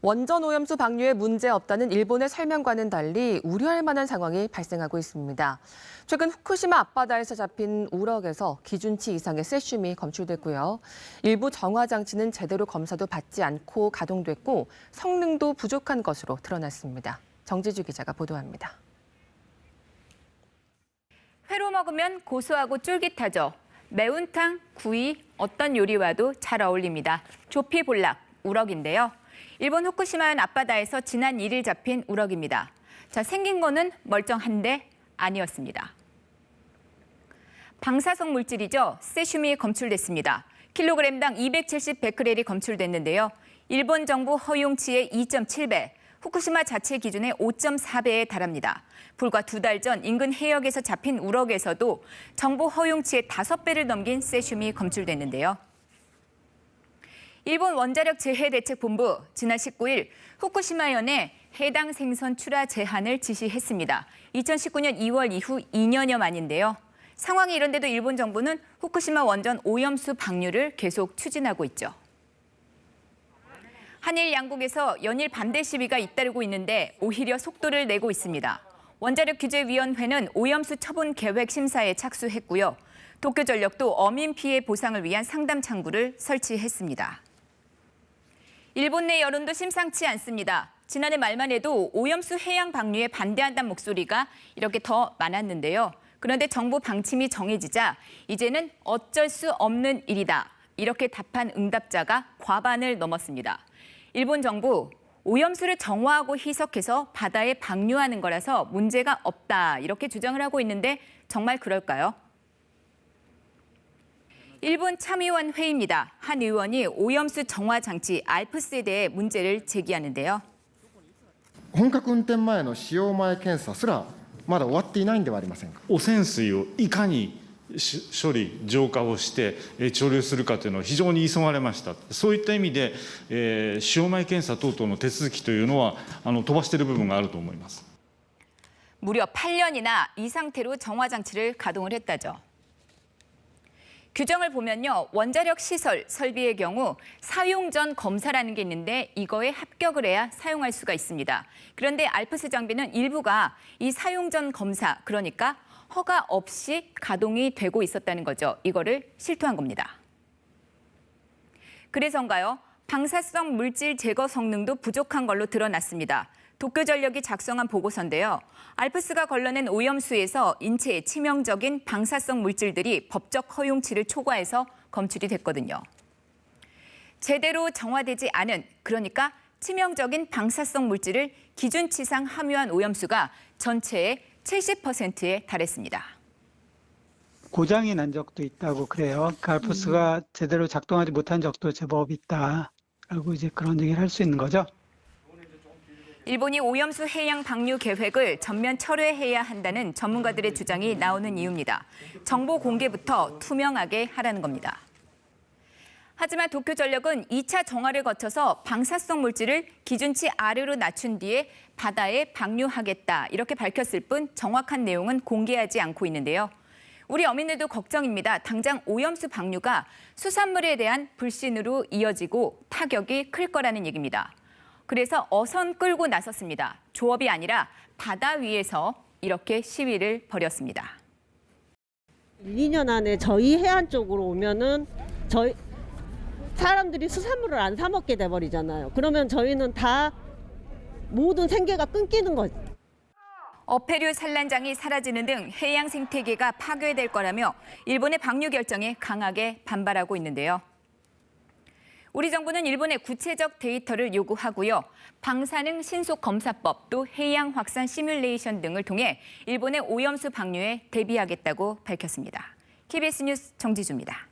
원전 오염수 방류에 문제 없다는 일본의 설명과는 달리 우려할 만한 상황이 발생하고 있습니다. 최근 후쿠시마 앞바다에서 잡힌 우럭에서 기준치 이상의 세슘이 검출됐고요. 일부 정화 장치는 제대로 검사도 받지 않고 가동됐고 성능도 부족한 것으로 드러났습니다. 정지주 기자가 보도합니다. 회로 먹으면 고소하고 쫄깃하죠. 매운탕, 구이, 어떤 요리와도 잘 어울립니다. 조피볼락, 우럭인데요. 일본 후쿠시마현 앞바다에서 지난 1일 잡힌 우럭입니다. 자, 생긴 거는 멀쩡한데 아니었습니다. 방사성 물질이죠. 세슘이 검출됐습니다. 킬로그램당 270베크렐이 검출됐는데요. 일본 정부 허용치의 2.7배, 후쿠시마 자체 기준의 5.4배에 달합니다. 불과 2달 전 인근 해역에서 잡힌 우럭에서도 정부 허용치의 5배를 넘긴 세슘이 검출됐는데요. 일본 원자력 재해대책본부 지난 19일 후쿠시마현에 해당 생선 출하 제한을 지시했습니다. 2019년 2월 이후 2년여 만인데요. 상황이 이런데도 일본 정부는 후쿠시마 원전 오염수 방류를 계속 추진하고 있죠. 한일 양국에서 연일 반대 시위가 잇따르고 있는데 오히려 속도를 내고 있습니다. 원자력규제위원회는 오염수 처분 계획 심사에 착수했고요. 도쿄전력도 어민 피해 보상을 위한 상담 창구를 설치했습니다. 일본 내 여론도 심상치 않습니다. 지난해 말만 해도 오염수 해양 방류에 반대한다는 목소리가 이렇게 더 많았는데요. 그런데 정부 방침이 정해지자 이제는 어쩔 수 없는 일이다. 이렇게 답한 응답자가 과반을 넘었습니다. 일본 정부, 오염수를 정화하고 희석해서 바다에 방류하는 거라서 문제가 없다. 이렇게 주장을 하고 있는데 정말 그럴까요? 일본 참의원 회의입니다. 한 의원이 오염수 정화 장치 알프스에 대해 문제를 제기하는데요. 本格運転前の使用前検査すらまだ終わっていないんではありませんか。汚染水をいかに処理、浄化をして貯留するかというのは非常に急がれました。そういった意味で、使用前検査等々の手続きというのは飛ばしている部分があると思います。 무려 8년이나 이 상태로 정화 장치를 가동을 했다죠. 규정을 보면요. 원자력 시설, 설비의 경우 사용 전 검사라는 게 있는데 이거에 합격을 해야 사용할 수가 있습니다. 그런데 알프스 장비는 일부가 이 사용 전 검사, 그러니까 허가 없이 가동이 되고 있었다는 거죠. 이거를 실토한 겁니다. 그래서인가요? 방사성 물질 제거 성능도 부족한 걸로 드러났습니다. 도쿄전력이 작성한 보고서인데요. 알프스가 걸러낸 오염수에서 인체에 치명적인 방사성 물질들이 법적 허용치를 초과해서 검출이 됐거든요. 제대로 정화되지 않은, 그러니까 치명적인 방사성 물질을 기준치상 함유한 오염수가 전체의 70%에 달했습니다. 고장이 난 적도 있다고 그래요. 알프스가 제대로 작동하지 못한 적도 제법 있다라고 이제 그런 얘기를 할 수 있는 거죠. 일본이 오염수 해양 방류 계획을 전면 철회해야 한다는 전문가들의 주장이 나오는 이유입니다. 정보 공개부터 투명하게 하라는 겁니다. 하지만 도쿄전력은 2차 정화를 거쳐서 방사성 물질을 기준치 아래로 낮춘 뒤에 바다에 방류하겠다 이렇게 밝혔을 뿐 정확한 내용은 공개하지 않고 있는데요. 우리 어민들도 걱정입니다. 당장 오염수 방류가 수산물에 대한 불신으로 이어지고 타격이 클 거라는 얘기입니다. 그래서 어선 끌고 나섰습니다. 조업이 아니라 바다 위에서 이렇게 시위를 벌였습니다. 1, 2년 안에 저희 해안 쪽으로 오면은 저희 사람들이 수산물을 안 사 먹게 돼 버리잖아요. 그러면 저희는 다 모든 생계가 끊기는 거죠. 어패류 산란장이 사라지는 등 해양 생태계가 파괴될 거라며 일본의 방류 결정에 강하게 반발하고 있는데요. 우리 정부는 일본의 구체적 데이터를 요구하고요. 방사능 신속 검사법 또 해양 확산 시뮬레이션 등을 통해 일본의 오염수 방류에 대비하겠다고 밝혔습니다. KBS 뉴스 정지주입니다.